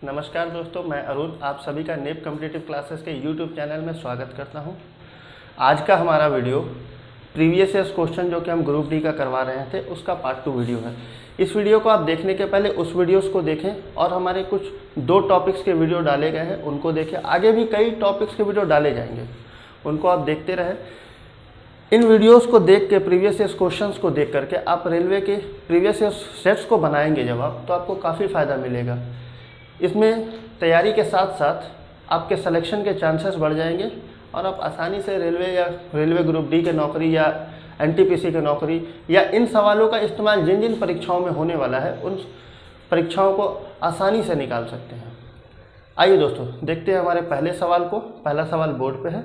नमस्कार दोस्तों, मैं अरुण आप सभी का नेप कॉम्पिटिटिव क्लासेस के यूट्यूब चैनल में स्वागत करता हूं। आज का हमारा वीडियो प्रीवियस ईयर्स क्वेश्चन जो कि हम ग्रुप डी का करवा रहे थे उसका पार्ट 2 वीडियो है। इस वीडियो को आप देखने के पहले उस वीडियोस को देखें और हमारे कुछ 2 टॉपिक्स के वीडियो डाले गए हैं उनको देखें। आगे भी कई टॉपिक्स के वीडियो डाले जाएंगे, उनको आप देखते रहें। इन वीडियोस को देख के प्रीवियस ईयर्स क्वेश्चंस को देख करके आप रेलवे के प्रीवियस ईयर्स सेट्स को बनाएंगे जब आप, तो आपको काफ़ी फ़ायदा मिलेगा। इसमें तैयारी के साथ साथ आपके सिलेक्शन के चांसेस बढ़ जाएंगे और आप आसानी से रेलवे या रेलवे ग्रुप डी के नौकरी या एनटीपीसी की नौकरी या इन सवालों का इस्तेमाल जिन जिन परीक्षाओं में होने वाला है उन परीक्षाओं को आसानी से निकाल सकते हैं। आइए दोस्तों देखते हैं हमारे पहले सवाल को। पहला सवाल बोर्ड पे है,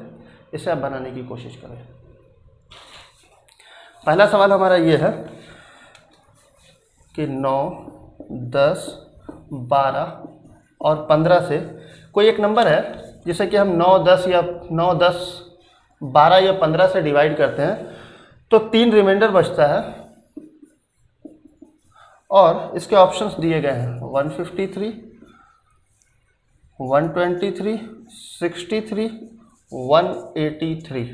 इसे आप बनाने की कोशिश करें। पहला सवाल हमारा ये है कि 9, 10, 12 और 15 से कोई एक नंबर है जिसे कि हम 9, 10 या 9, 10, 12 या 15 से डिवाइड करते हैं तो 3 रिमाइंडर बचता है और इसके ऑप्शंस दिए गए हैं 153, 123, 63, 183।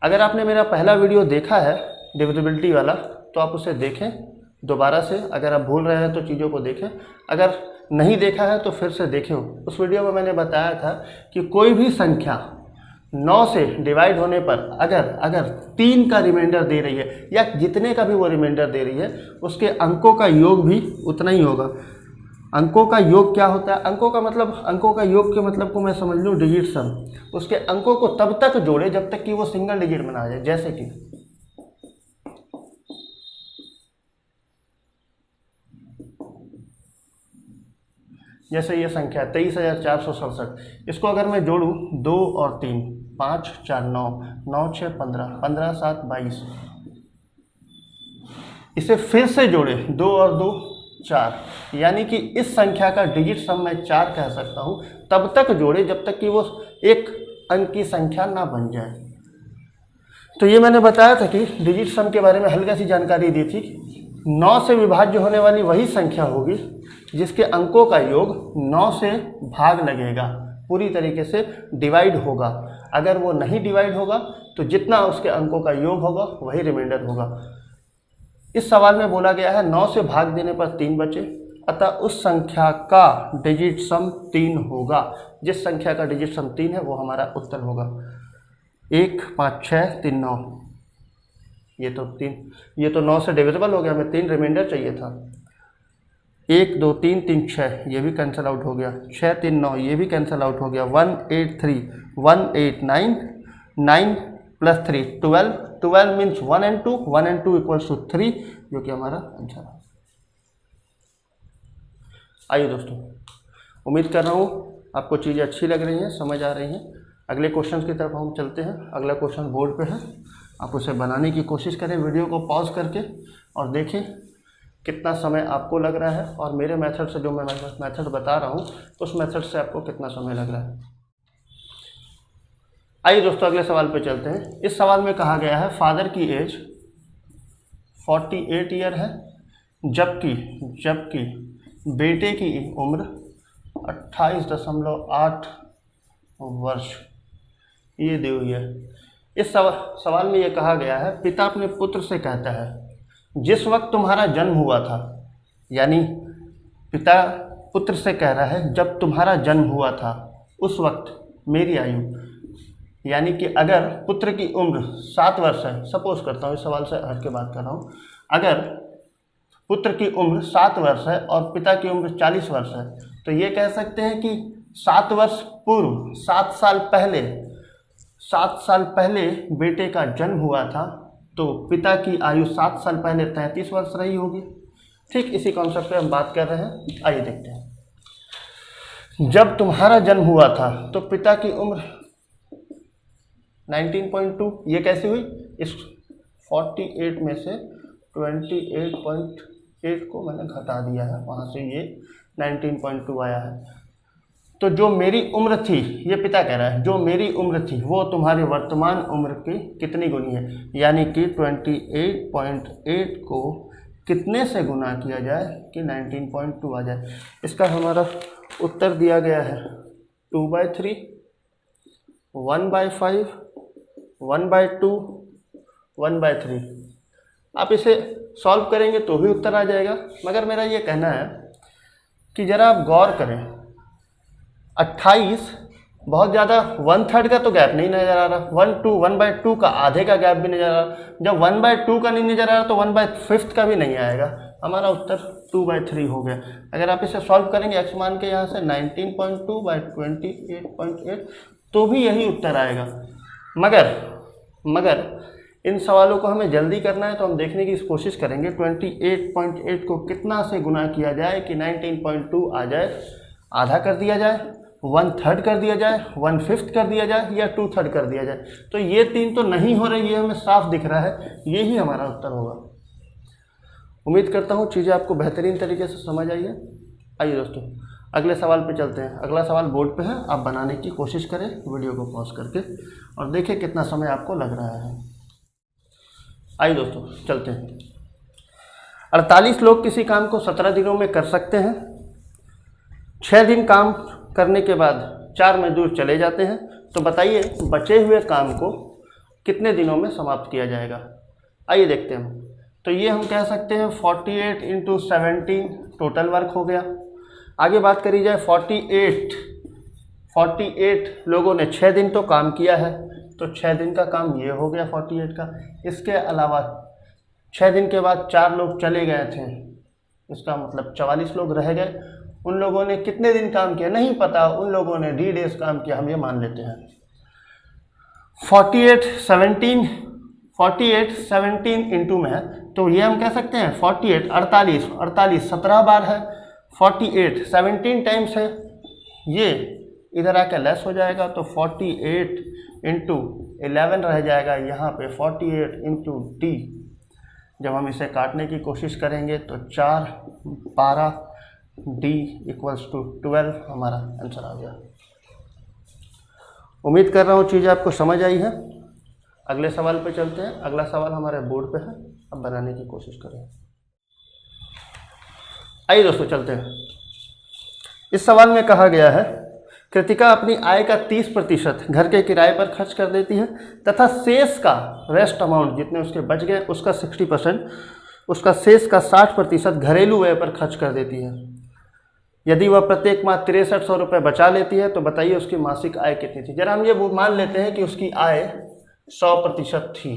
अगर आपने मेरा पहला वीडियो देखा है डिविजिबिलिटी वाला तो आप उसे देखें दोबारा से। अगर आप भूल रहे हैं तो चीज़ों को देखें, अगर नहीं देखा है तो फिर से देखें। उस वीडियो में मैंने बताया था कि कोई भी संख्या 9 से डिवाइड होने पर अगर 3 का रिमाइंडर दे रही है या जितने का भी वो रिमाइंडर दे रही है उसके अंकों का योग भी उतना ही होगा। अंकों का योग क्या होता है? अंकों का योग के मतलब को मैं समझ लूँ डिजिट सम। उसके अंकों को तब तक जोड़े जब तक कि वो सिंगल डिजिट में आ जाए। जैसे कि ये संख्या 23,467, इसको अगर मैं जोड़ूं 2 और 3, 5, 4, 9, 9, 6, 15, 15, 7, 22, इसे फिर से जोड़े 2 और 2, 4, यानी कि इस संख्या का डिजिट सम मैं 4 कह सकता हूं। तब तक जोड़े जब तक कि वो एक अंक की संख्या ना बन जाए। तो ये मैंने बताया था कि डिजिट सम के बारे में हल्का सी जानकारी दी थी। 9 से विभाज्य होने वाली वही संख्या होगी जिसके अंकों का योग 9 से भाग लगेगा, पूरी तरीके से डिवाइड होगा। अगर वो नहीं डिवाइड होगा तो जितना उसके अंकों का योग होगा वही रिमाइंडर होगा। इस सवाल में बोला गया है 9 से भाग देने पर 3 बचे, अतः उस संख्या का डिजिट सम 3 होगा। जिस संख्या का डिजिट सम 3 है वो हमारा उत्तर होगा। 1, 5, 6, 3, 9, ये तो 9 से डिविजिबल हो गया, हमें 3 रिमाइंडर चाहिए था। 1, 2, 3, 3, 6, ये भी कैंसिल आउट हो गया। 6, 3, 9, ये भी कैंसिल आउट हो गया। 1, 8, 3, 1, 8, 9, 9 + 3, 12, 12 मीन्स 1 and 2, 1 and 2 = 3, जो कि हमारा आंसर है। आइए दोस्तों, उम्मीद कर रहा हूँ आपको चीज़ें अच्छी लग रही हैं, समझ आ रही हैं। अगले क्वेश्चन की तरफ हम चलते हैं। अगला क्वेश्चन बोर्ड पे है, आप उसे बनाने की कोशिश करें वीडियो को पॉज करके और देखें कितना समय आपको लग रहा है और मेरे मेथड से जो मैं मेथड बता रहा हूँ उस मेथड से आपको कितना समय लग रहा है। आइए दोस्तों अगले सवाल पे चलते हैं। इस सवाल में कहा गया है फादर की एज 48 ईयर है जबकि बेटे की उम्र 28.8 वर्ष ये दी हुई है। इस सवाल में ये कहा गया है पिता अपने पुत्र से कहता है जिस वक्त तुम्हारा जन्म हुआ था, यानी पिता पुत्र से कह रहा है जब तुम्हारा जन्म हुआ था उस वक्त मेरी आयु, यानी कि अगर पुत्र की उम्र 7 वर्ष है, सपोज करता हूँ, इस सवाल से हट के बात कर रहा हूँ, अगर पुत्र की उम्र 7 वर्ष है और पिता की उम्र 40 वर्ष है तो ये कह सकते हैं कि 7 वर्ष पूर्व 7 साल पहले बेटे का जन्म हुआ था तो पिता की आयु 7 साल पहले 33 वर्ष रही होगी। ठीक इसी कॉन्सेप्ट पे हम बात कर रहे हैं। आइए देखते हैं। जब तुम्हारा जन्म हुआ था तो पिता की उम्र 19.2, ये कैसी हुई? इस 48 में से 28.8 को मैंने घटा दिया है, वहाँ से ये 19.2 आया है। तो जो मेरी उम्र थी, ये पिता कह रहा है, जो मेरी उम्र थी वो तुम्हारी वर्तमान उम्र की कितनी गुनी है, यानी कि 28.8 को कितने से गुना किया जाए कि 19.2 आ जाए। इसका हमारा उत्तर दिया गया है 2/3, 1/5, 1/2, 1/3। आप इसे सॉल्व करेंगे तो भी उत्तर आ जाएगा, मगर मेरा ये कहना है कि ज़रा आप गौर करें। 28 बहुत ज़्यादा 1/3 का तो गैप नहीं नज़र आ रहा, 1/2 का आधे का गैप भी नज़र आ रहा। जब 1/2 का नहीं नज़र आ रहा तो 1/5 का भी नहीं आएगा। हमारा उत्तर 2/3 हो गया। अगर आप इसे सॉल्व करेंगे x मान के यहाँ से 19.2/28.8 तो भी यही उत्तर आएगा। मगर इन सवालों को हमें जल्दी करना है तो हम देखने की कोशिश करेंगे 28.8 को कितना से गुना किया जाए कि 19.2 आ जाए। आधा कर दिया जाए, 1/3 कर दिया जाए, 1/5 कर दिया जाए या 2/3 कर दिया जाए। तो ये तीन तो नहीं हो रही, ये हमें साफ दिख रहा है, ये ही हमारा उत्तर होगा। उम्मीद करता हूँ चीज़ें आपको बेहतरीन तरीके से समझ आई है। आइए दोस्तों अगले सवाल पे चलते हैं। अगला सवाल बोर्ड पे है, आप बनाने की कोशिश करें वीडियो को पॉज करके और देखें कितना समय आपको लग रहा है। आइए दोस्तों चलते हैं। 48 लोग किसी काम को 17 दिनों में कर सकते हैं। 6 दिन काम करने के बाद 4 मजदूर चले जाते हैं, तो बताइए बचे हुए काम को कितने दिनों में समाप्त किया जाएगा। आइए देखते हैं। तो ये हम कह सकते हैं 48 × 17 टोटल वर्क हो गया। आगे बात करी जाए 48 लोगों ने 6 दिन तो काम किया है, तो 6 दिन का काम ये हो गया 48 का। इसके अलावा 6 दिन के बाद 4 लोग चले गए थे, इसका मतलब 44 लोग रह गए। उन लोगों ने कितने दिन काम किया नहीं पता, उन लोगों ने D डेज काम किया, हम ये मान लेते हैं। 48 17 इंटू में है, तो ये हम कह सकते हैं 48 48 17 बार है, 48 17 टाइम्स है, ये इधर आके लेस हो जाएगा तो 48 × 11 रह जाएगा यहाँ पे 48 × D। जब हम इसे काटने की कोशिश करेंगे तो 4 12 D = 12 हमारा आंसर आ गया। उम्मीद कर रहा हूँ चीज़ें आपको समझ आई है। अगले सवाल पे चलते हैं। अगला सवाल हमारे बोर्ड पे है, अब बनाने की कोशिश करें। आइए दोस्तों चलते हैं। इस सवाल में कहा गया है कृतिका अपनी आय का 30% घर के किराए पर खर्च कर देती है तथा शेष का रेस्ट अमाउंट जितने उसके बच गए उसका 60%, उसका शेष का 60% घरेलू व्यय पर खर्च कर देती है। यदि वह प्रत्येक माह 6300 रुपये बचा लेती है तो बताइए उसकी मासिक आय कितनी थी। जरा हम ये मान लेते हैं कि उसकी आय 100% थी,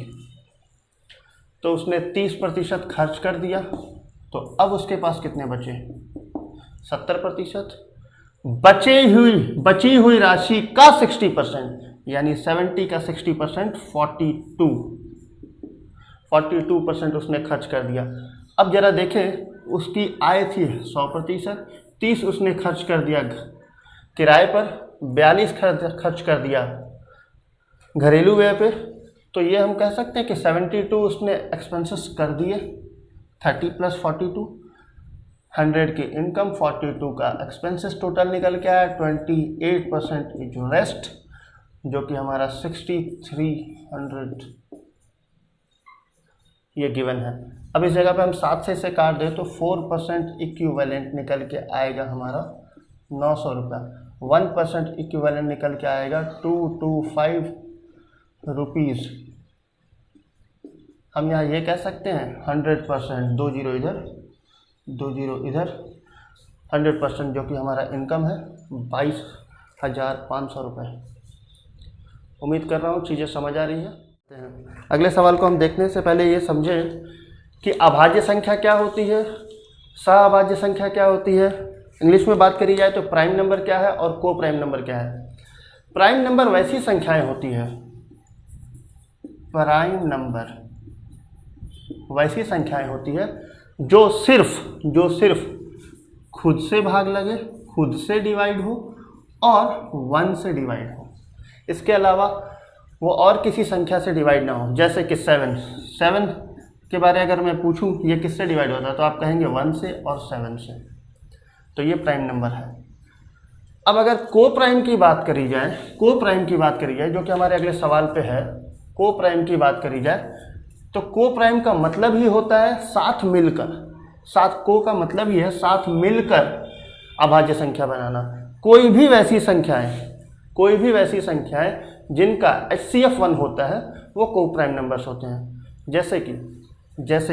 तो उसने 30% खर्च कर दिया, तो अब उसके पास कितने बचे 70%। बची हुई राशि का 60% यानी 70 का 60% 42% उसने खर्च कर दिया। अब जरा देखें उसकी आय थी 100%, 30 उसने खर्च कर दिया किराए पर, 42 खर्च कर दिया घरेलू व्यय पे, तो ये हम कह सकते हैं कि 72 उसने एक्सपेंसेस कर दिए। 30 + 42 100 की इनकम, 42 का एक्सपेंसेस, टोटल निकल के आया 28% इज रेस्ट, जो कि हमारा 6300 ये गिवन है। अब इस जगह पे हम 7 से इसे काट दें तो 4% इक्विवेलेंट निकल के आएगा हमारा 900 रुपये। 1% इक्विवेलेंट निकल के आएगा 225 रुपीज़। हम यहाँ ये कह सकते हैं 100%, 2 0 इधर 2 0 इधर, 100% जो कि हमारा इनकम है 22,500 रुपये। उम्मीद कर रहा हूँ चीज़ें समझ आ रही है। अगले सवाल को हम देखने से पहले ये समझें कि अभाज्य संख्या क्या होती है, सहअभाज्य संख्या क्या होती है। इंग्लिश में बात करी जाए तो प्राइम नंबर क्या है और को प्राइम नंबर क्या है। प्राइम नंबर वैसी संख्याएं होती है, प्राइम नंबर वैसी संख्याएं होती है जो सिर्फ खुद से भाग लगे, खुद से डिवाइड हो और 1 से डिवाइड हो। इसके अलावा वो और किसी संख्या से डिवाइड ना हो। जैसे कि 7 के बारे अगर मैं पूछूं ये किससे डिवाइड होता है तो आप कहेंगे 1 से और 7 से, तो ये प्राइम नंबर है। अब अगर को प्राइम की बात करी जाए, जो कि हमारे अगले सवाल पे है, को प्राइम की बात करी जाए तो को प्राइम का मतलब ही होता है साथ मिलकर, साथ को का मतलब ही है साथ मिलकर अभाज्य संख्या बनाना। कोई भी वैसी संख्याएं जिनका HCF 1 होता है वो को प्राइम नंबर्स होते हैं। जैसे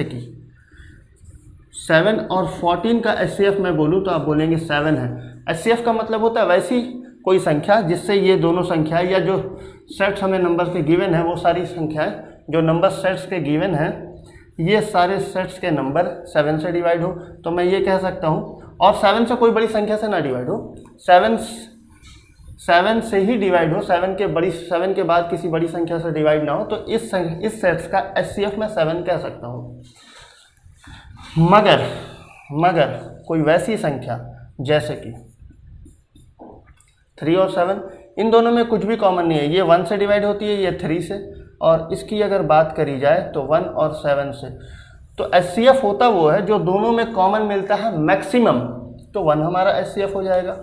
कि 7 और 14 का HCF मैं बोलूँ तो आप बोलेंगे 7 है। HCF का मतलब होता है वैसी कोई संख्या जिससे ये दोनों संख्याएं या जो सेट्स हमें नंबर्स के गिवन है, वो सारी संख्याएं जो नंबर सेट्स के गिवन हैं, ये सारे सेट्स के नंबर 7 से डिवाइड हो। तो मैं ये कह सकता हूँ, और 7 से कोई बड़ी संख्या से ना डिवाइड हो, 7 से ही डिवाइड हो, 7 के बाद किसी बड़ी संख्या से डिवाइड ना हो, तो इस सेट्स का HCF मैं 7 कह सकता हूँ। मगर कोई वैसी संख्या जैसे कि 3 और 7, इन दोनों में कुछ भी कॉमन नहीं है, ये 1 से डिवाइड होती है, ये 3 से, और इसकी अगर बात करी जाए तो 1 और 7 से, तो HCF होता वो है जो दोनों में कॉमन मिलता है मैक्सिमम, तो 1 हमारा HCF हो जाएगा।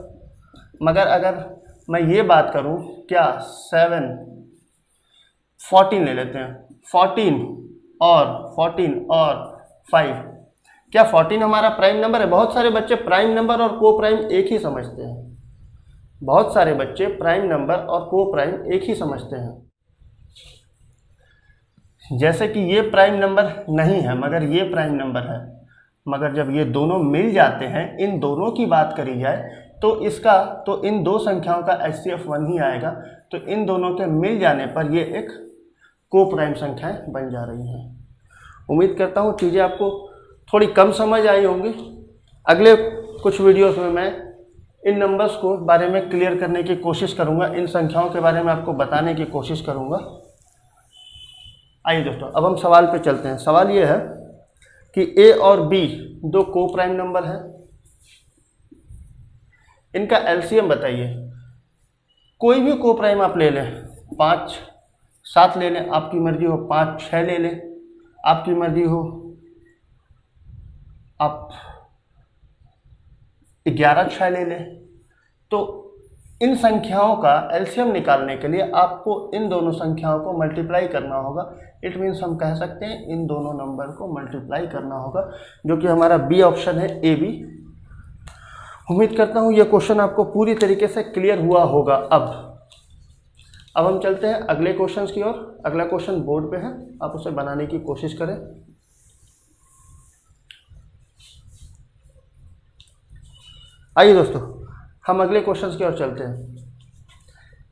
मगर अगर मैं ये बात करूं, क्या 7 14 ले लेते हैं, 14 और 5, क्या 14 हमारा प्राइम नंबर है? बहुत सारे बच्चे प्राइम नंबर और को प्राइम एक ही समझते हैं, बहुत सारे बच्चे प्राइम नंबर और को प्राइम एक ही समझते हैं। जैसे कि ये प्राइम नंबर नहीं है मगर ये प्राइम नंबर है, मगर जब ये दोनों मिल जाते हैं, इन दोनों की बात करी जाए तो इन दो संख्याओं का HCF 1 ही आएगा। तो इन दोनों के मिल जाने पर ये एक को प्राइम संख्याएं बन जा रही हैं। उम्मीद करता हूँ चीज़ें आपको थोड़ी कम समझ आई होंगी। अगले कुछ वीडियोस में मैं इन नंबर्स को बारे में क्लियर करने की कोशिश करूँगा, इन संख्याओं के बारे में आपको बताने की कोशिश करूँगा। आइए दोस्तों, अब हम सवाल पे चलते हैं। सवाल ये है कि A और B दो को प्राइम नंबर हैं, इनका LCM बताइए। कोई भी को प्राइम आप ले लें, 5 7 ले लें, आपकी मर्जी हो, 5 6 ले लें, आपकी मर्जी हो, आप 11 6 ले लें। तो इन संख्याओं का LCM निकालने के लिए आपको इन दोनों संख्याओं को मल्टीप्लाई करना होगा। इट मीन्स हम कह सकते हैं इन दोनों नंबर को मल्टीप्लाई करना होगा, जो कि हमारा बी ऑप्शन है, AB। उम्मीद करता हूँ ये क्वेश्चन आपको पूरी तरीके से क्लियर हुआ होगा। अब हम चलते हैं अगले क्वेश्चन की ओर। अगला क्वेश्चन बोर्ड पे है, आप उसे बनाने की कोशिश करें। आइए दोस्तों, हम अगले क्वेश्चन की ओर चलते हैं।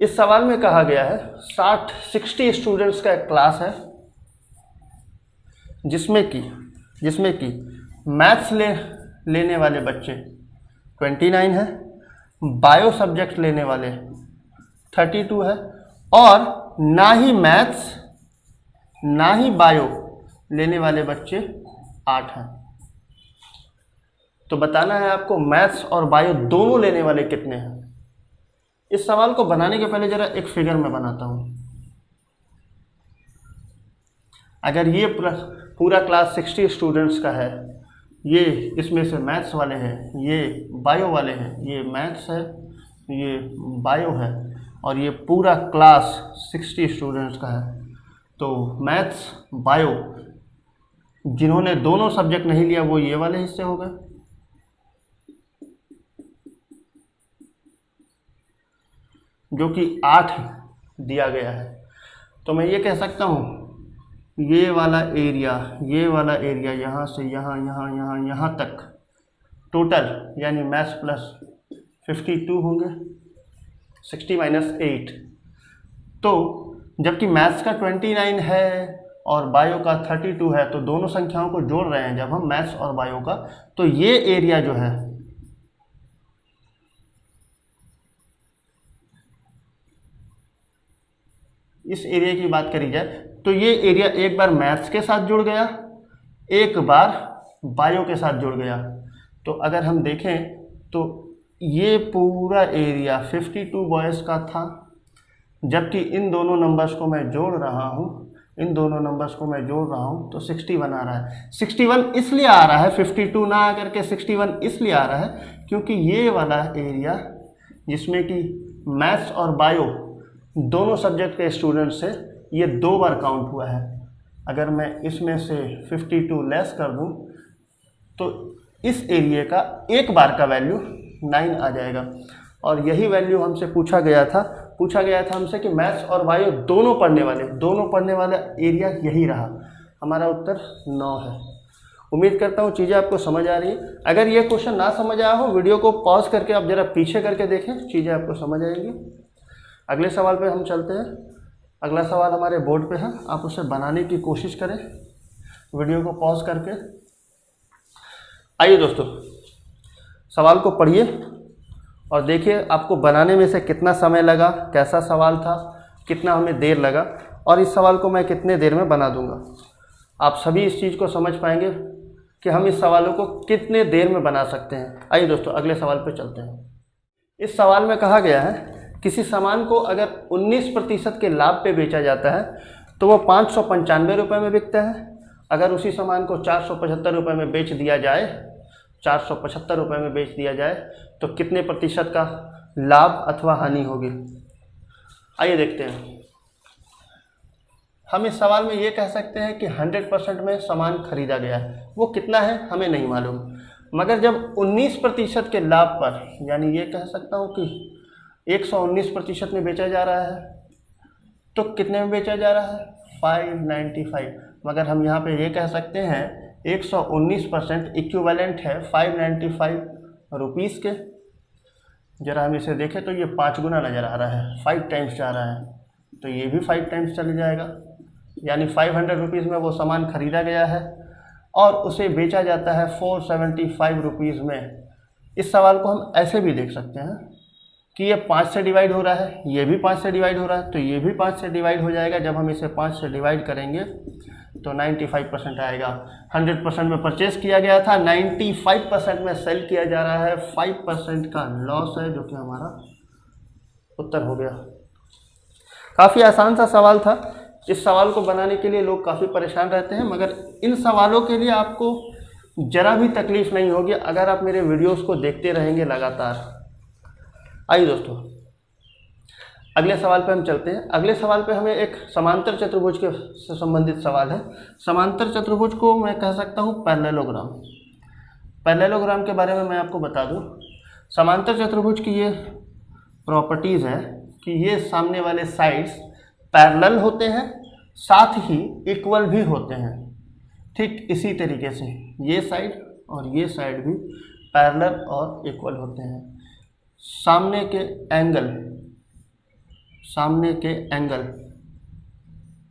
इस सवाल में कहा गया है 60 स्टूडेंट्स का एक क्लास है जिसमें कि मैथ्स लेने वाले बच्चे 29 है, बायो सब्जेक्ट लेने वाले 32 है, और ना ही मैथ्स ना ही बायो लेने वाले बच्चे 8 हैं। तो बताना है आपको मैथ्स और बायो दोनों लेने वाले कितने हैं। इस सवाल को बनाने के पहले जरा एक फिगर में बनाता हूं। अगर ये पूरा क्लास 60 स्टूडेंट्स का है, ये इसमें से मैथ्स वाले हैं, ये बायो वाले हैं, ये मैथ्स है, ये बायो है, और ये पूरा क्लास 60 स्टूडेंट्स का है, तो मैथ्स बायो जिन्होंने दोनों सब्जेक्ट नहीं लिया वो ये वाले हिस्से हो गए, जो कि 8 दिया गया है। तो मैं ये कह सकता हूँ ये वाला एरिया यहाँ से यहाँ तक टोटल, यानी मैथ्स प्लस 52 होंगे, 60 माइनस 8। तो जबकि मैथ्स का 29 है और बायो का 32 है, तो दोनों संख्याओं को जोड़ रहे हैं जब हम मैथ्स और बायो का, तो ये एरिया जो है इस एरिया की बात करी जाए तो ये एरिया एक बार मैथ्स के साथ जुड़ गया, एक बार बायो के साथ जुड़ गया। तो अगर हम देखें तो ये पूरा एरिया 52 बॉयज़ का था, जबकि इन दोनों नंबर्स को मैं जोड़ रहा हूँ तो 61 आ रहा है। 61 इसलिए आ रहा है, 52 ना आकर के 61 इसलिए आ रहा है क्योंकि ये वाला एरिया जिसमें कि मैथ्स और बायो दोनों सब्जेक्ट के स्टूडेंट से ये 2 बार काउंट हुआ है। अगर मैं इसमें से 52 लेस कर दूं तो इस एरिया का एक बार का वैल्यू 9 आ जाएगा। और यही वैल्यू हमसे पूछा गया था हमसे कि मैथ्स और बायो दोनों पढ़ने वाला एरिया यही रहा। हमारा उत्तर 9 है। उम्मीद करता हूँ चीज़ें आपको समझ आ रही है। अगर ये क्वेश्चन ना समझ आया हो, वीडियो को पॉज करके आप ज़रा पीछे करके देखें, चीज़ें आपको समझ आएंगी। अगले सवाल पे हम चलते हैं। अगला सवाल हमारे बोर्ड पे है, आप उसे बनाने की कोशिश करें वीडियो को पॉज करके। आइए दोस्तों, सवाल को पढ़िए और देखिए आपको बनाने में से कितना समय लगा, कैसा सवाल था, कितना हमें देर लगा और इस सवाल को मैं कितने देर में बना दूंगा। आप सभी इस चीज़ को समझ पाएंगे कि हम इस सवालों को कितने देर में बना सकते हैं। आइए दोस्तों अगले सवाल पर चलते हैं। इस सवाल में कहा गया है किसी सामान को अगर 19% के लाभ पे बेचा जाता है तो वो 595 रुपये में बिकता है। अगर उसी सामान को 475 रुपये में बेच दिया जाए, 475 रुपये में बेच दिया जाए तो कितने प्रतिशत का लाभ अथवा हानि होगी। आइए देखते हैं। हम इस सवाल में ये कह सकते हैं कि 100% में सामान खरीदा गया है। वो कितना है हमें नहीं मालूम, मगर जब 19% के लाभ पर, यानी ये कह सकता हूँ कि 119% में बेचा जा रहा है तो कितने में बेचा जा रहा है, 595। मगर हम यहाँ पे ये कह सकते हैं 119% इक्विवेलेंट है 595 रुपीज़ के। ज़रा हम इसे देखें तो ये 5 गुना नज़र आ रहा है, 5 टाइम्स जा रहा है, तो ये भी 5 टाइम्स चले जाएगा। यानी 500 रुपीज़ में वो सामान खरीदा गया है और उसे बेचा जाता है 475 रुपीज़ में। इस सवाल को हम ऐसे भी देख सकते हैं कि ये 5 से डिवाइड हो रहा है, ये भी 5 से डिवाइड हो रहा है, तो ये भी 5 से डिवाइड हो जाएगा। जब हम इसे 5 से डिवाइड करेंगे तो 95% आएगा। 100% में परचेस किया गया था, 95% में सेल किया जा रहा है, 5% का लॉस है, जो कि हमारा उत्तर हो गया। काफ़ी आसान सा सवाल था। इस सवाल को बनाने के लिए लोग काफ़ी परेशान रहते हैं, मगर इन सवालों के लिए आपको ज़रा भी तकलीफ़ नहीं होगी अगर आप मेरे वीडियोस को देखते रहेंगे लगातार। आइए दोस्तों अगले सवाल पे हम चलते हैं। अगले सवाल पे हमें एक समांतर चतुर्भुज के से संबंधित सवाल है। समांतर चतुर्भुज को मैं कह सकता हूँ पैरेललोग्राम। पैरेललोग्राम के बारे में मैं आपको बता दूँ, समांतर चतुर्भुज की ये प्रॉपर्टीज़ है कि ये सामने वाले साइड्स पैरेलल होते हैं, साथ ही इक्वल भी होते हैं। ठीक इसी तरीके से ये साइड और ये साइड भी पैरेलल और इक्वल होते हैं। सामने के एंगल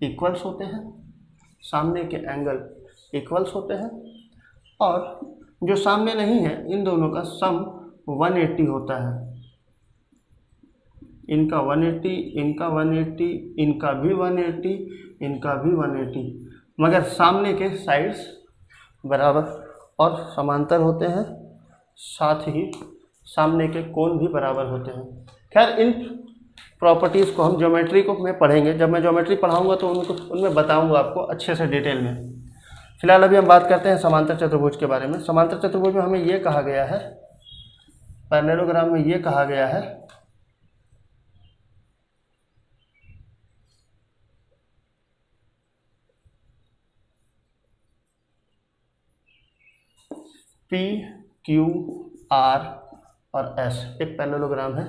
इक्वल्स होते हैं, सामने के एंगल इक्वल्स होते हैं, और जो सामने नहीं है इन दोनों का सम 180 होता है। इनका 180, इनका 180, इनका भी 180, इनका भी 180, मगर सामने के साइड्स बराबर और समांतर होते हैं, साथ ही सामने के कोण भी बराबर होते हैं। खैर इन प्रॉपर्टीज़ को हम ज्योमेट्री को में पढ़ेंगे। जब मैं ज्योमेट्री पढ़ाऊंगा तो उनमें बताऊंगा आपको अच्छे से डिटेल में। फिलहाल अभी हम बात करते हैं समांतर चतुर्भुज के बारे में। समांतर चतुर्भुज में हमें ये कहा गया है, पैरेललोग्राम में ये कहा गया है P, Q, R और S एक पैरेललोग्राम है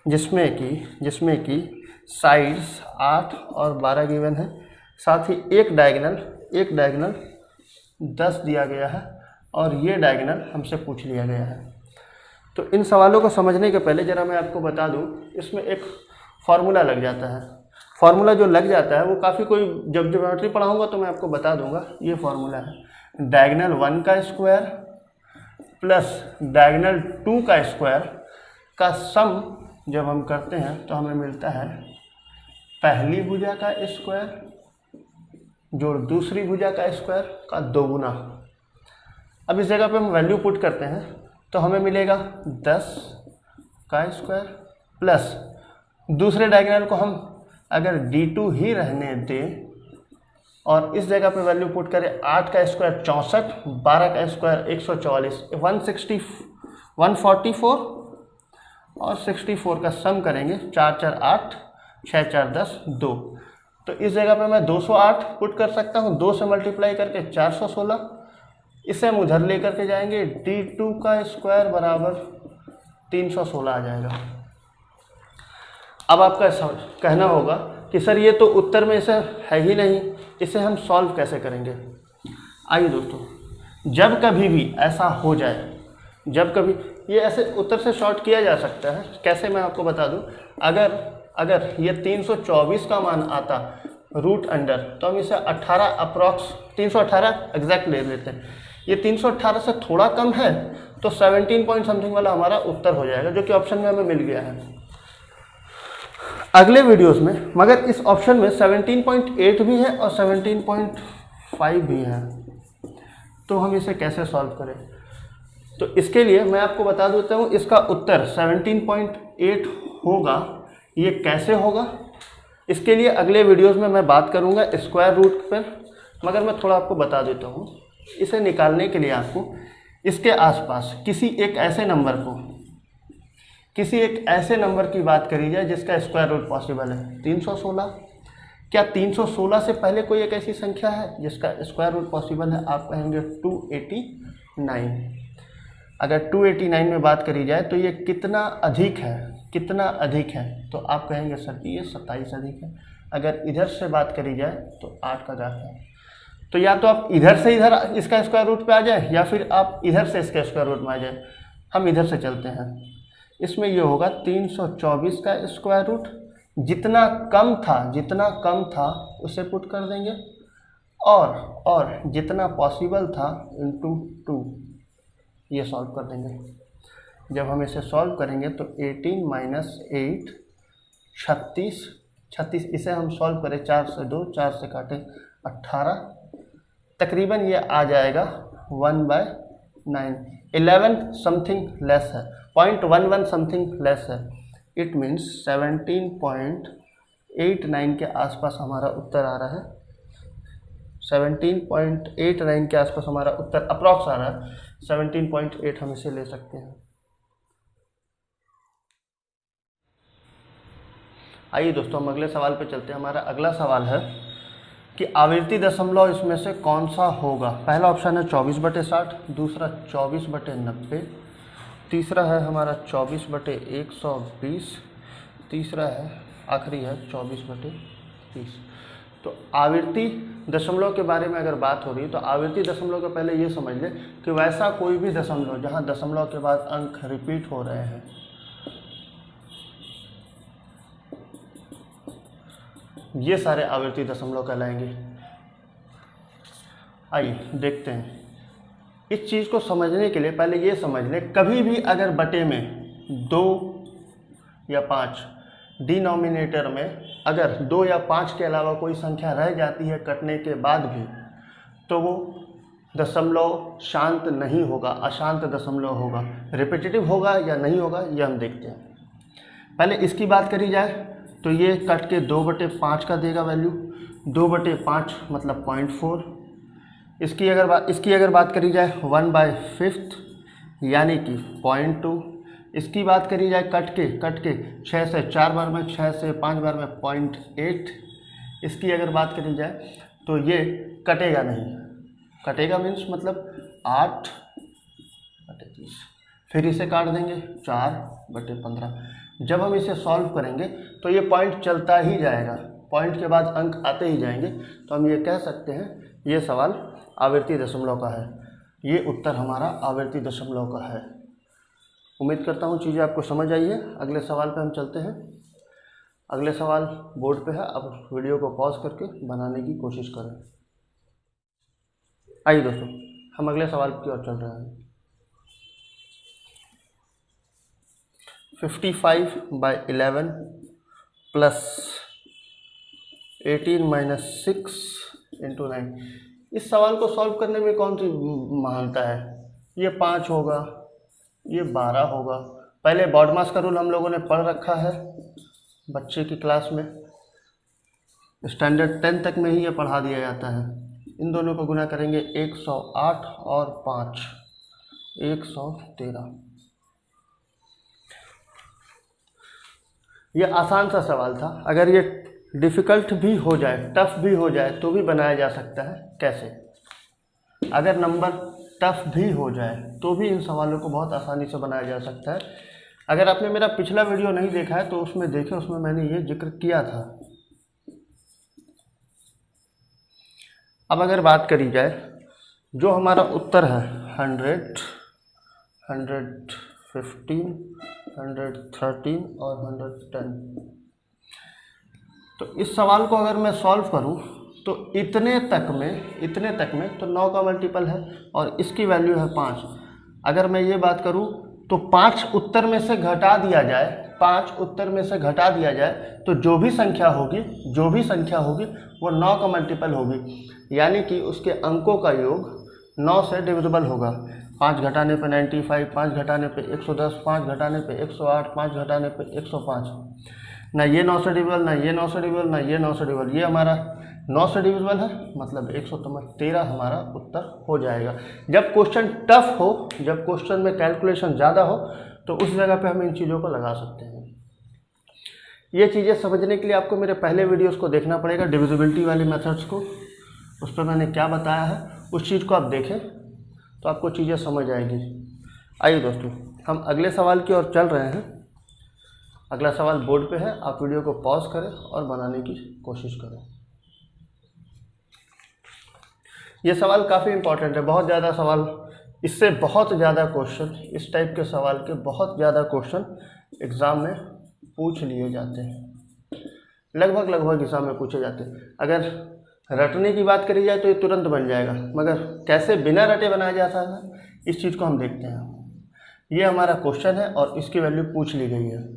जिसमें कि साइड्स 8 और 12 गिवन है, साथ ही एक डायगोनल 10 दिया गया है और ये डायगोनल हमसे पूछ लिया गया है। तो इन सवालों को समझने के पहले ज़रा मैं आपको बता दूं, इसमें एक फार्मूला लग जाता है। फार्मूला जो लग जाता है वो काफ़ी, कोई जब ज्योमेट्री पढ़ाऊँगा तो मैं आपको बता दूँगा। ये फार्मूला है डायगोनल 1 का स्क्वायर प्लस डायगोनल 2 का स्क्वायर का सम जब हम करते हैं तो हमें मिलता है पहली भुजा का स्क्वायर जोड़ दूसरी भुजा का स्क्वायर का 2 गुना। अब इस जगह पे हम वैल्यू पुट करते हैं तो हमें मिलेगा 10 का स्क्वायर प्लस दूसरे डायगोनल को हम अगर D2 ही रहने दें और इस जगह पे वैल्यू पुट करें 8 का स्क्वायर 64, 12 का स्क्वायर 144, 144 और 64 का सम करेंगे 4 4 8, 6 4 10 2। तो इस जगह पे मैं 208 पुट कर सकता हूँ, 2 से मल्टीप्लाई करके 416। इसे हम उधर लेकर के जाएंगे, D2 का स्क्वायर बराबर 316 आ जाएगा। अब आपका कहना होगा कि सर ये तो उत्तर में इसे है ही नहीं, इसे हम सॉल्व कैसे करेंगे। आइए दोस्तों, जब कभी भी ऐसा हो जाए, जब कभी ये ऐसे उत्तर से शॉर्ट किया जा सकता है। कैसे, मैं आपको बता दूं। अगर ये 324 का मान आता रूट अंडर, तो हम इसे 18 अप्रॉक्स 318 एग्जैक्ट ले लेते हैं। ये 318 से थोड़ा कम है तो 17 पॉइंट समथिंग वाला हमारा उत्तर हो जाएगा, जो कि ऑप्शन में हमें मिल गया है अगले वीडियोस में। मगर इस ऑप्शन में 17.8 भी है और 17.5 भी है, तो हम इसे कैसे सॉल्व करें। तो इसके लिए मैं आपको बता देता हूँ, इसका उत्तर 17.8 होगा। ये कैसे होगा, इसके लिए अगले वीडियोस में मैं बात करूँगा स्क्वायर रूट पर। मगर मैं थोड़ा आपको बता देता हूँ, इसे निकालने के लिए आपको इसके आसपास किसी एक ऐसे नंबर की बात करी जाए जिसका स्क्वायर रूट पॉसिबल है। 316, क्या 316 से पहले कोई एक ऐसी संख्या है जिसका स्क्वायर रूट पॉसिबल है। आप कहेंगे 289। अगर 289 में बात करी जाए तो ये कितना अधिक है, तो आप कहेंगे सर कि ये 27 अधिक है। अगर इधर से बात करी जाए तो 8 का घात है। तो या तो आप इधर से इधर इसका स्क्वायर रूट पे आ जाए, या फिर आप इधर से इसके स्क्वायर रूट में आ जाए। हम इधर से चलते हैं। इसमें ये होगा 324 का स्क्वायर रूट, जितना कम था उसे पुट कर देंगे, और जितना पॉसिबल था इंटू 2, ये सॉल्व कर देंगे। जब हम इसे सॉल्व करेंगे तो 18 माइनस 8 36, इसे हम सॉल्व करें 4 से 2, 4 से काटें 18, तकरीबन ये आ जाएगा 1/9। 11 समथिंग लेस है, 0.11 समथिंग लेस है। इट मीन्स 17.89 के आसपास हमारा उत्तर आ रहा है। 17.89 के आसपास हमारा उत्तर अप्रॉक्स आ रहा है। 17.8 हम इसे ले सकते हैं। आइए दोस्तों, हम अगले सवाल पे चलते हैं। हमारा अगला सवाल है कि आवर्ती दशमलव इसमें से कौन सा होगा। पहला ऑप्शन है 24/60, दूसरा 24/90, तीसरा है हमारा 24/120, तीसरा है आखिरी है 24/30। तो आवर्ती दशमलव के बारे में अगर बात हो रही है तो आवर्ती दशमलव के पहले ये समझ लें कि वैसा कोई भी दशमलव जहाँ दशमलव के बाद अंक रिपीट हो रहे हैं, ये सारे आवर्ती दशमलव कहलाएंगे। आइए देखते हैं। इस चीज़ को समझने के लिए पहले ये समझ लें, कभी भी अगर बटे में 2 या 5, डिनोमिनेटर में अगर 2 या 5 के अलावा कोई संख्या रह जाती है कटने के बाद भी, तो वो दशमलव शांत नहीं होगा, अशांत दशमलव होगा। रिपीटेटिव होगा या नहीं होगा, ये हम देखते हैं। पहले इसकी बात करी जाए तो ये कट के 2/5 का देगा वैल्यू। 2/5 मतलब 0.4। इसकी अगर बात करी जाए 1/5 यानी कि 0.2। इसकी बात करी जाए कट के 6 से 4 बार में, 6 से 5 बार में 0.8। इसकी अगर बात करी जाए तो ये कटेगा नहीं, कटेगा मीन्स मतलब 8/30। फिर इसे काट देंगे 4/15। जब हम इसे सॉल्व करेंगे तो ये पॉइंट चलता ही जाएगा, पॉइंट के बाद अंक आते ही जाएंगे। तो हम ये कह सकते हैं ये सवाल आवर्ती दशमलव का है, ये उत्तर हमारा आवर्ती दशमलव का है। उम्मीद करता हूँ चीज़ें आपको समझ आई है। अगले सवाल पे हम चलते हैं। अगले सवाल बोर्ड पे है, अब वीडियो को पॉज करके बनाने की कोशिश करें। आइए दोस्तों, हम अगले सवाल की ओर चल रहे हैं। 55/11 प्लस 18 माइनस 6 इंटू 9। इस सवाल को सॉल्व करने में कौन सी महानता है। ये 5 होगा, ये 12 होगा। पहले बॉडमास का रूल हम लोगों ने पढ़ रखा है बच्चे की क्लास में, स्टैंडर्ड 10 तक में ही ये पढ़ा दिया जाता है। इन दोनों को गुना करेंगे 108 और 5 113। ये आसान सा सवाल था। अगर ये डिफ़िकल्ट भी हो जाए, टफ भी हो जाए तो भी बनाया जा सकता है। कैसे? अगर नंबर टफ भी हो जाए तो भी इन सवालों को बहुत आसानी से बनाया जा सकता है। अगर आपने मेरा पिछला वीडियो नहीं देखा है तो उसमें देखें, उसमें मैंने ये जिक्र किया था। अब अगर बात करी जाए, जो हमारा उत्तर है 100, 115, 113 और 110, तो इस सवाल को अगर मैं सॉल्व करूं तो इतने तक में तो 9 का मल्टीपल है और इसकी वैल्यू है 5। अगर मैं ये बात करूं तो 5 उत्तर में से घटा दिया जाए, 5 उत्तर में से घटा दिया जाए तो जो भी संख्या होगी वो 9 का मल्टीपल होगी, यानी कि उसके अंकों का योग 9 से डिविजिबल होगा। 5 घटाने पे 95, 5 घटाने पे 110, 5 घटाने पे 108, 5 घटाने पे 105। ना ये 9 से डिविजिबल, ना ये 9 से डिविजिबल, ना ये 9 से डिविजिबल, ये हमारा 9 से डिविजिबल है, मतलब 113 हमारा उत्तर हो जाएगा। जब क्वेश्चन टफ हो, जब क्वेश्चन में कैलकुलेशन ज़्यादा हो तो उस जगह पे हम इन चीज़ों को लगा सकते हैं। ये चीज़ें समझने के लिए आपको मेरे पहले वीडियोस को देखना पड़ेगा, डिविजिबिलिटी वाली मेथड्स को। उस पर मैंने क्या बताया है, उस चीज़ को आप देखें तो आपको चीज़ें समझ आएगी। आइए दोस्तों, हम अगले सवाल की ओर चल रहे हैं। अगला सवाल बोर्ड पे है, आप वीडियो को पॉज करें और बनाने की कोशिश करें। ये सवाल काफ़ी इंपॉर्टेंट है, बहुत ज़्यादा सवाल, इससे बहुत ज़्यादा क्वेश्चन, इस टाइप के सवाल के बहुत ज़्यादा क्वेश्चन एग्ज़ाम में पूछ लिए जाते हैं, लगभग एग्ज़ाम में पूछे जाते हैं। अगर रटने की बात करी जाए तो ये तुरंत बन जाएगा, मगर कैसे बिना रटे बनाया जा सकता है, इस चीज़ को हम देखते हैं। ये हमारा क्वेश्चन है और इसकी वैल्यू पूछ ली गई है।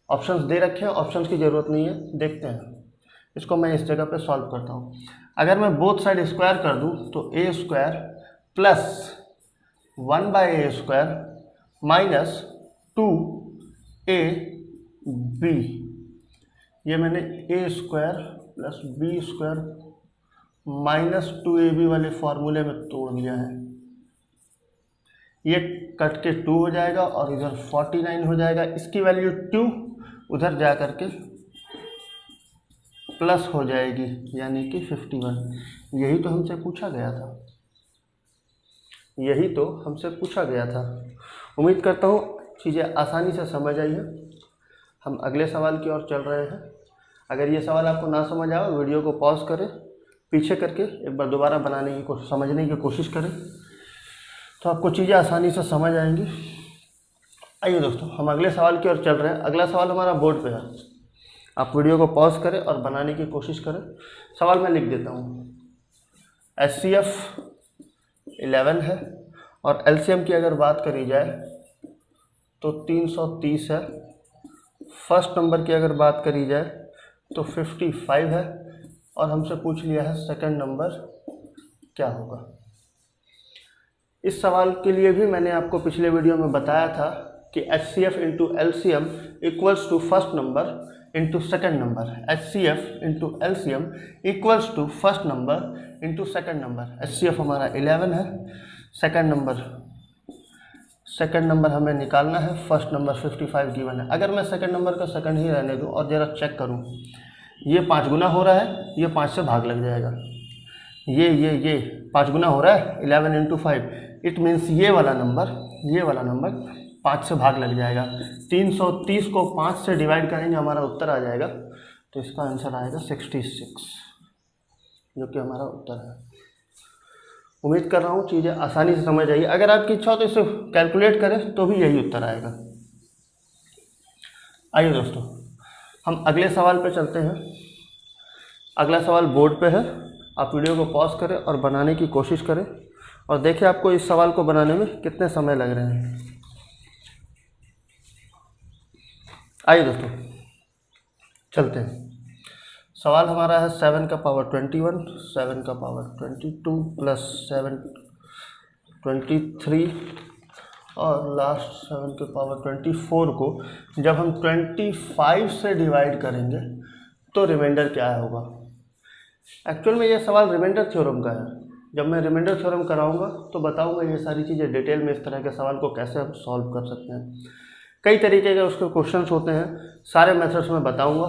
ऑप्शंस दे रखे हैं, ऑप्शंस की ज़रूरत नहीं है, देखते हैं। इसको मैं इस जगह पे सॉल्व करता हूँ। अगर मैं बोथ साइड स्क्वायर कर दूँ तो ए square plus 1/a² minus 2ab, ये मैंने a square plus b square minus 2ab वाले फॉर्मूले में तोड़ दिया है। ये कट के 2 हो जाएगा और इधर 49 हो जाएगा। इसकी वैल्यू 2 उधर जा करके प्लस हो जाएगी, यानी कि 51। यही तो हमसे पूछा गया था, उम्मीद करता हूँ चीज़ें आसानी से समझ आई है। हम अगले सवाल की ओर चल रहे हैं। अगर ये सवाल आपको ना समझ आए, वीडियो को पॉज करें, पीछे करके एक बार दोबारा समझने की कोशिश करें, तो आपको चीज़ें आसानी से समझ आएंगी। आइए दोस्तों, हम अगले सवाल की ओर चल रहे हैं। अगला सवाल हमारा बोर्ड पे है, आप वीडियो को पॉज करें और बनाने की कोशिश करें। सवाल मैं लिख देता हूँ। HCF 11 है और LCM की अगर बात करी जाए तो 330 है। फर्स्ट नंबर की अगर बात करी जाए तो 55 है और हमसे पूछ लिया है सेकंड नंबर क्या होगा। इस सवाल के लिए भी मैंने आपको पिछले वीडियो में बताया था कि HCF into LCM equals to first number into second number. HCF into LCM equals to first number into second number. HCF हमारा 11 है, सेकंड नंबर हमें निकालना है, फर्स्ट नंबर 55 गिवन है। अगर मैं सेकंड नंबर का सेकंड ही रहने दूं और ज़रा चेक करूं, ये 5 गुना हो रहा है, ये 5 से भाग लग जाएगा। ये 5 गुना हो रहा है, 11 इंटू 5, इट मीन्स ये वाला नंबर 5 से भाग लग जाएगा। 330 को 5 से डिवाइड करेंगे, हमारा उत्तर आ जाएगा। तो इसका आंसर आएगा 66, जो कि हमारा उत्तर है। उम्मीद कर रहा हूँ चीज़ें आसानी से समझ आइए। अगर आपकी इच्छा हो तो इसे कैलकुलेट करें तो भी यही उत्तर आएगा। आइए दोस्तों, हम अगले सवाल पे चलते हैं। अगला सवाल बोर्ड पे है, आप वीडियो को पॉज करें और बनाने की कोशिश करें और देखें आपको इस सवाल को बनाने में कितने समय लग रहे हैं। आइए दोस्तों, चलते हैं। सवाल हमारा है 7 का पावर 21, 7 का पावर 22 प्लस 7 23 और लास्ट 7 के पावर 24 को जब हम 25 से डिवाइड करेंगे तो रिमाइंडर क्या होगा। एक्चुअल में ये सवाल रिमाइंडर थ्योरम का है। जब मैं रिमाइंडर थ्योरम कराऊंगा तो बताऊंगा ये सारी चीज़ें डिटेल में, इस तरह के सवाल को कैसे हम सॉल्व कर सकते हैं। कई तरीके के उसके क्वेश्चंस होते हैं, सारे मेथड्स में बताऊंगा।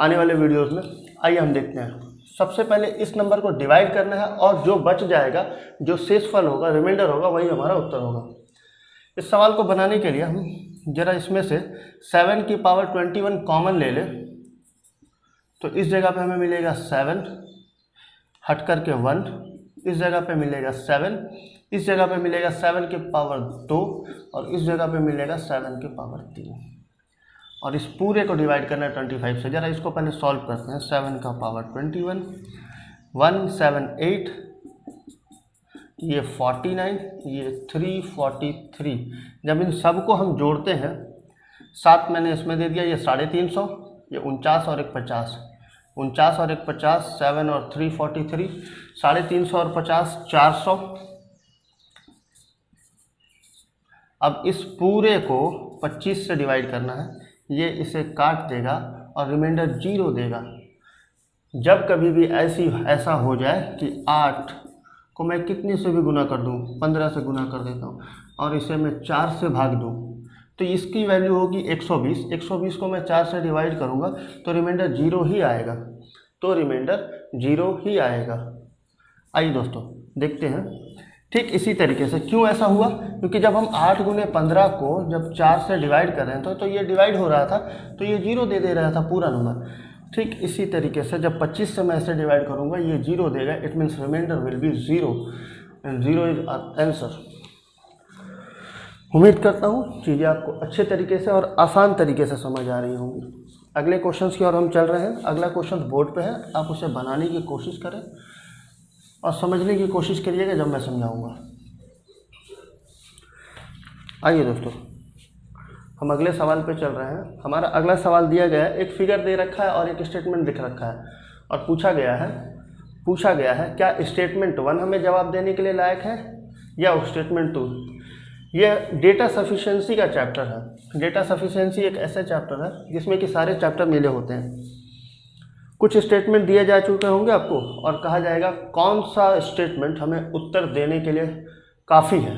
आने वाले वीडियोस में। आइए हम देखते हैं। सबसे पहले इस नंबर को डिवाइड करना है और जो बच जाएगा, जो शेषफल होगा, रिमाइंडर होगा, वही हमारा उत्तर होगा। इस सवाल को बनाने के लिए हम जरा इसमें से 7 की पावर 21 कॉमन ले लें, तो इस जगह पे हमें मिलेगा 7, हट करके 1, इस जगह पे मिलेगा 7, इस जगह पे मिलेगा 7 की पावर 2 और इस जगह पे मिलेगा 7 की पावर 3। और इस पूरे को डिवाइड करना है 25 से। जरा इसको पहले सॉल्व करते हैं। 7 का पावर 21, 1 7 8, ये 49, ये 343। जब इन सब को हम जोड़ते हैं, 7 मैंने इसमें दे दिया, ये 350, ये 49 और एक 50, 49 और एक 50, 7 और 3 43, 350 और 50 400। अब इस पूरे को 25 से डिवाइड करना है, ये इसे काट देगा और रिमाइंडर 0 देगा। जब कभी भी ऐसा हो जाए कि 8 को मैं कितने से भी गुना कर दूं, 15 से गुना कर देता हूं और इसे मैं 4 से भाग दूं, तो इसकी वैल्यू होगी 120। 120 को मैं 4 से डिवाइड करूंगा तो रिमाइंडर 0 ही आएगा, तो रिमाइंडर 0 ही आएगा। आइए दोस्तों देखते हैं। ठीक इसी तरीके से क्यों ऐसा हुआ, क्योंकि जब हम 8 गुने 15 को जब 4 से डिवाइड कर रहे थे तो ये डिवाइड हो रहा था, तो ये 0 दे रहा था पूरा नंबर। ठीक इसी तरीके से जब 25 से मैं ऐसे डिवाइड करूंगा, ये 0 देगा, it means remainder will be 0 and 0 is answer. उम्मीद करता हूँ चीज़ें आपको अच्छे तरीके से और आसान तरीके से समझ आ रही होंगी। अगले क्वेश्चंस की ओर हम चल रहे हैं। अगला क्वेश्चन बोर्ड पे है, आप उसे बनाने की कोशिश करें और समझने की कोशिश करिएगा जब मैं समझाऊंगा। आइए दोस्तों हम अगले सवाल पे चल रहे हैं। हमारा अगला सवाल दिया गया है, एक फिगर दे रखा है और एक स्टेटमेंट लिख रखा है और पूछा गया है क्या स्टेटमेंट 1 हमें जवाब देने के लिए लायक है या स्टेटमेंट 2। यह डेटा सफिशिएंसी का चैप्टर है। डेटा सफिशिएंसी एक ऐसा चैप्टर है जिसमें कि सारे चैप्टर मिले होते हैं। कुछ स्टेटमेंट दिए जा चुके होंगे आपको और कहा जाएगा कौन सा स्टेटमेंट हमें उत्तर देने के लिए काफ़ी है।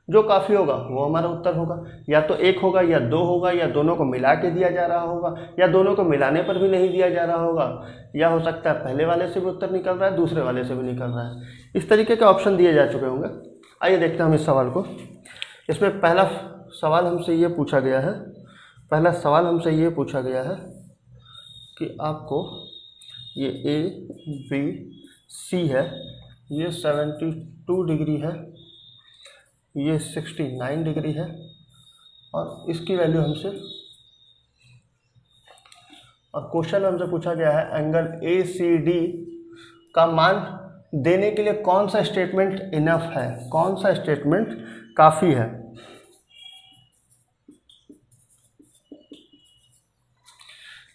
जो काफ़ी होगा वो हमारा उत्तर होगा। या तो 1 होगा या 2 होगा या दोनों को मिला के दिया जा रहा होगा या दोनों को मिलाने पर भी नहीं दिया जा रहा होगा, या हो सकता है पहले वाले से भी उत्तर निकल रहा है, दूसरे वाले से भी निकल रहा है। इस तरीके के ऑप्शन दिए जा चुके होंगे। आइए देखते हैं हम इस सवाल को। इसमें पहला सवाल हमसे ये पूछा गया है कि आपको ये ABC है, ये 72 डिग्री है, ये 69 डिग्री है और इसकी वैल्यू और क्वेश्चन हमसे पूछा गया है एंगल ACD का मान देने के लिए कौन सा स्टेटमेंट इनफ है, कौन सा स्टेटमेंट काफ़ी है।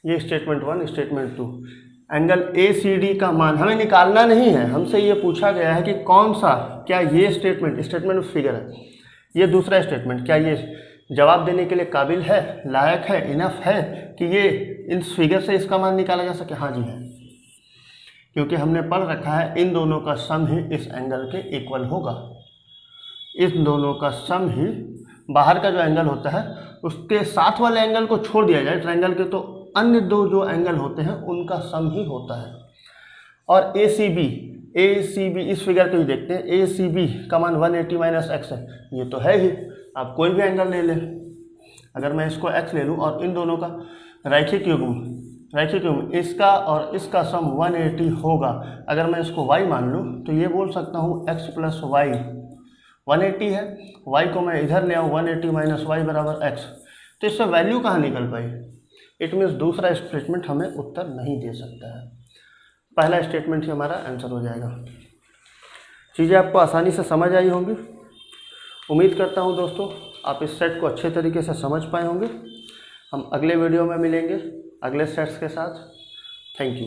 ये स्टेटमेंट 1, स्टेटमेंट 2। एंगल ACD का मान हमें निकालना नहीं है, हमसे ये पूछा गया है कि कौन सा, क्या ये स्टेटमेंट फिगर है, ये दूसरा स्टेटमेंट क्या ये जवाब देने के लिए काबिल है, लायक है, इनफ है कि ये इस फिगर से इसका मान निकाला जा सके। हाँ जी है, क्योंकि हमने पढ़ रखा है इन दोनों का सम ही इस एंगल के इक्वल होगा। इन दोनों का सम ही, बाहर का जो एंगल होता है उसके साथ वाले एंगल को छोड़ दिया जाए ट्रायंगल के, तो अन्य दो जो एंगल होते हैं उनका सम ही होता है। और ACB इस फिगर को ही देखते हैं। ACB का मान 180 माइनस x है, ये तो है ही। आप कोई भी एंगल ले लें, अगर मैं इसको x ले लूँ और इन दोनों का रैखिक युग्म इसका और इसका सम 180 होगा। अगर मैं इसको y मान लूँ तो ये बोल सकता हूँ x प्लस वाई 180 है, y को मैं इधर ले आऊँ 180 माइनस वाई बराबर x, तो इससे वैल्यू कहाँ निकल पाई। इट मीन्स दूसरा स्टेटमेंट हमें उत्तर नहीं दे सकता है, पहला स्टेटमेंट ही हमारा आंसर हो जाएगा। चीज़ें आपको आसानी से समझ आई होंगी। उम्मीद करता हूँ दोस्तों आप इस सेट को अच्छे तरीके से समझ पाए होंगे। हम अगले वीडियो में मिलेंगे अगले सेट्स के साथ। Thank you.